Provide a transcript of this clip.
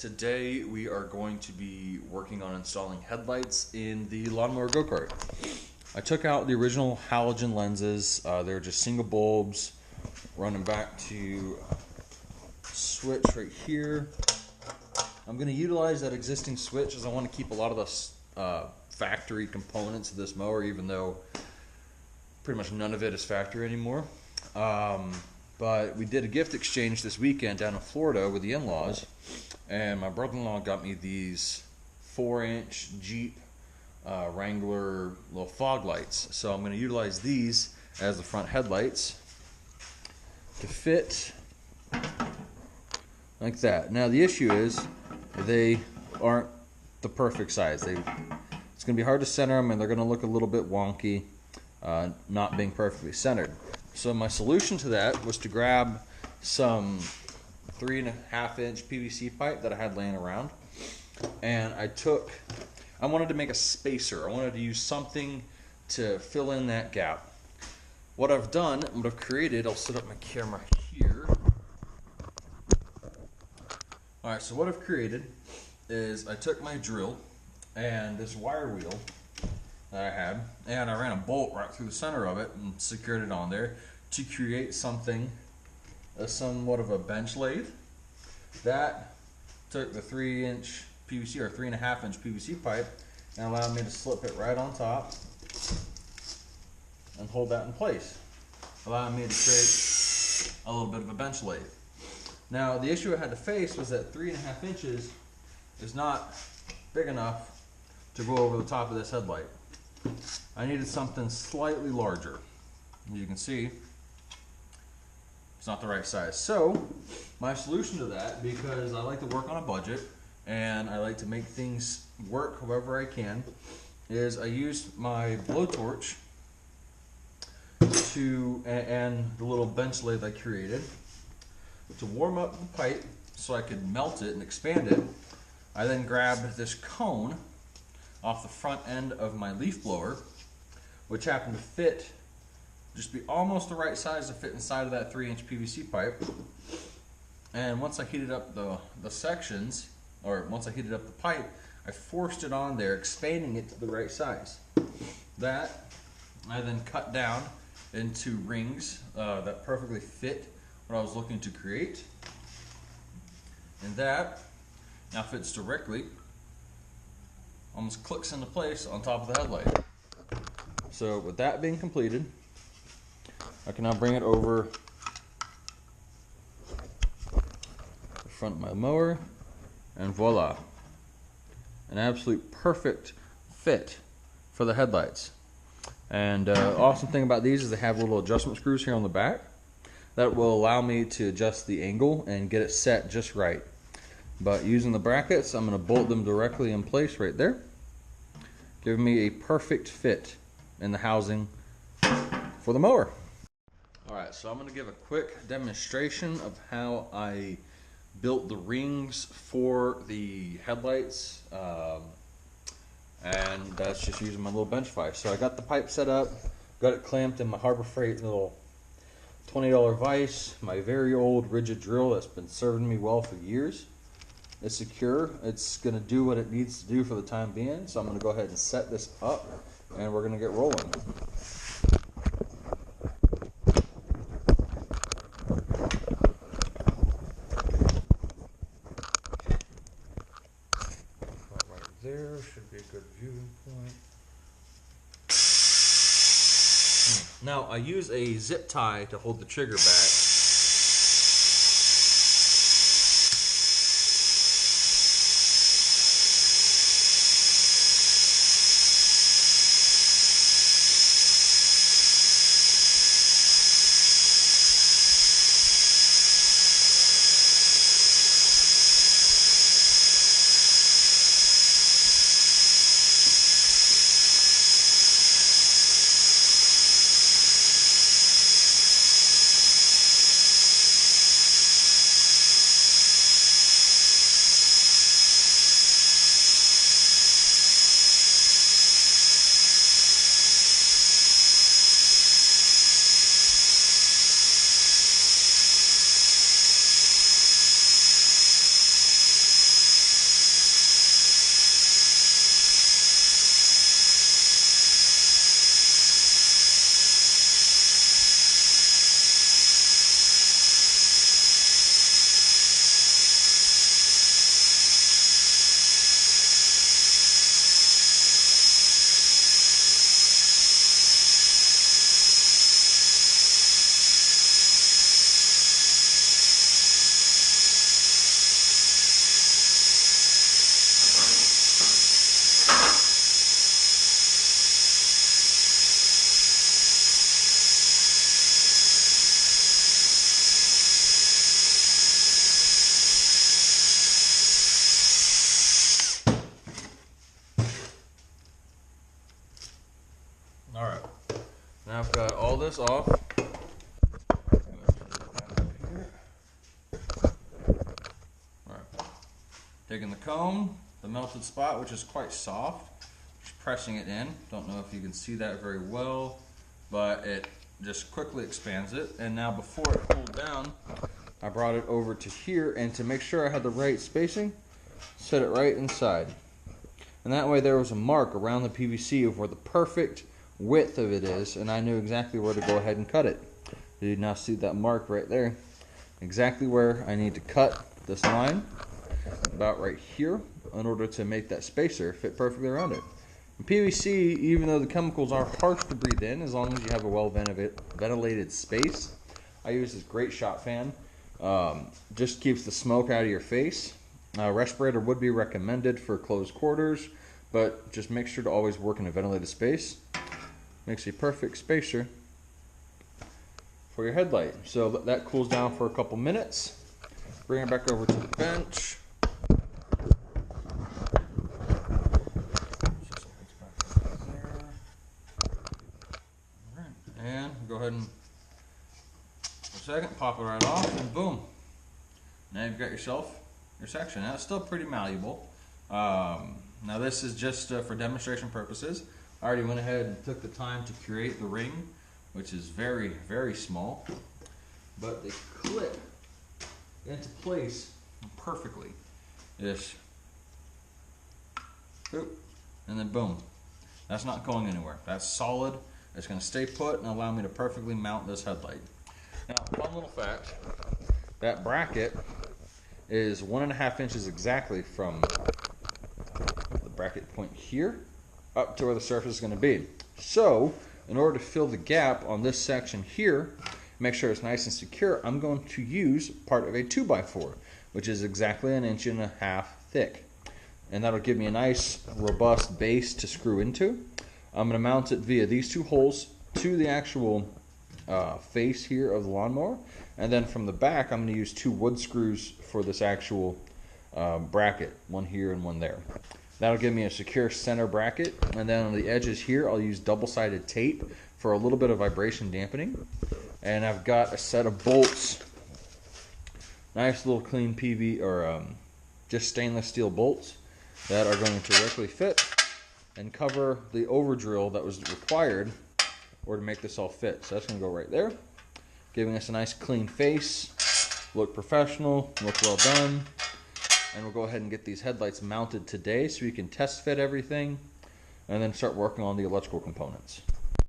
Today we are going to be working on installing headlights in the lawnmower go-kart. I took out the original halogen lenses. They're just single bulbs running back to switch right here. I'm going to utilize that existing switch as I want to keep a lot of the factory components of this mower, even though pretty much none of it is factory anymore. But we did a gift exchange this weekend down in Florida with the in-laws, and my brother-in-law got me these 4-inch Jeep Wrangler little fog lights. So I'm going to utilize these as the front headlights to fit like that. Now the issue is they aren't the perfect size. It's going to be hard to center them, and they're going to look a little bit wonky, not being perfectly centered. So my solution to that was to grab some 3.5-inch PVC pipe that I had laying around, and I wanted to make a spacer. I wanted to use something to fill in that gap. What I've done, what I've created, I'll set up my camera here. Alright, so what I've created is I took my drill and this wire wheel that I had, and I ran a bolt right through the center of it and secured it on there to create something, somewhat of a bench lathe. That took the 3-inch PVC or 3.5-inch PVC pipe and allowed me to slip it right on top and hold that in place, allowing me to create a little bit of a bench lathe. Now the issue I had to face was that 3.5 inches is not big enough to go over the top of this headlight. I needed something slightly larger. As you can see, it's not the right size. So my solution to that, because I like to work on a budget and I like to make things work however I can, is I used my blowtorch and the little bench lathe I created to warm up the pipe so I could melt it and expand it. I then grabbed this cone off the front end of my leaf blower, which happened to fit, just be almost the right size to fit inside of that 3-inch PVC pipe. And once I heated up the sections, or once I heated up the pipe, I forced it on there, expanding it to the right size. That I then cut down into rings that perfectly fit what I was looking to create. And that now fits directly, almost clicks into place on top of the headlight. So with that being completed, I can now bring it over the front of my mower, and voila, an absolute perfect fit for the headlights. And awesome thing about these is they have little adjustment screws here on the back that will allow me to adjust the angle and get it set just right. But using the brackets, I'm going to bolt them directly in place right there, giving me a perfect fit in the housing for the mower. Alright, so I'm going to give a quick demonstration of how I built the rings for the headlights, and that's just using my little bench vise. So I got the pipe set up, got it clamped in my Harbor Freight little $20 vise, my very old rigid drill that's been serving me well for years. It's secure. It's going to do what it needs to do for the time being. So I'm going to go ahead and set this up, and we're going to get rolling. Right there should be a good viewing point. Now I use a zip tie to hold the trigger back. all this off. Alright. Taking the cone, the melted spot, which is quite soft, just pressing it in. Don't know if you can see that very well, but it just quickly expands it. And now before it cooled down, I brought it over to here, and to make sure I had the right spacing, set it right inside. And that way there was a mark around the PVC of where the perfect width of it is, and I knew exactly where to go ahead and cut it. You now see that mark right there, exactly where I need to cut this line, about right here, in order to make that spacer fit perfectly around it. And PVC, even though the chemicals are harsh to breathe in, as long as you have a well ventilated space, I use this great shot fan. Just keeps the smoke out of your face. Respirator would be recommended for closed quarters, but just make sure to always work in a ventilated space. Makes a perfect spacer for your headlight. So that cools down for a couple minutes. Bring it back over to the bench. And go ahead and, for a second, pop it right off, and boom. Now you've got yourself your section. Now it's still pretty malleable. Now this is just for demonstration purposes. I already went ahead and took the time to create the ring, which is very, very small, but they clip into place perfectly. Ish. Boop. And then boom. That's not going anywhere. That's solid. It's going to stay put and allow me to perfectly mount this headlight. Now, fun little fact, that bracket is 1.5 inches exactly from the bracket point here up to where the surface is going to be. So, in order to fill the gap on this section here, make sure it's nice and secure, I'm going to use part of a 2x4, which is exactly 1.5 inches thick. And that'll give me a nice, robust base to screw into. I'm going to mount it via these two holes to the actual face here of the lawnmower, and then from the back I'm going to use 2 wood screws for this actual bracket, one here and one there. That'll give me a secure center bracket, and then on the edges here I'll use double-sided tape for a little bit of vibration dampening. And I've got a set of bolts, nice little clean PV or just stainless steel bolts that are going to directly fit and cover the over drill that was required or to make this all fit. So that's going to go right there, giving us a nice clean face, look professional, look well done. And we'll go ahead and get these headlights mounted today so we can test fit everything and then start working on the electrical components.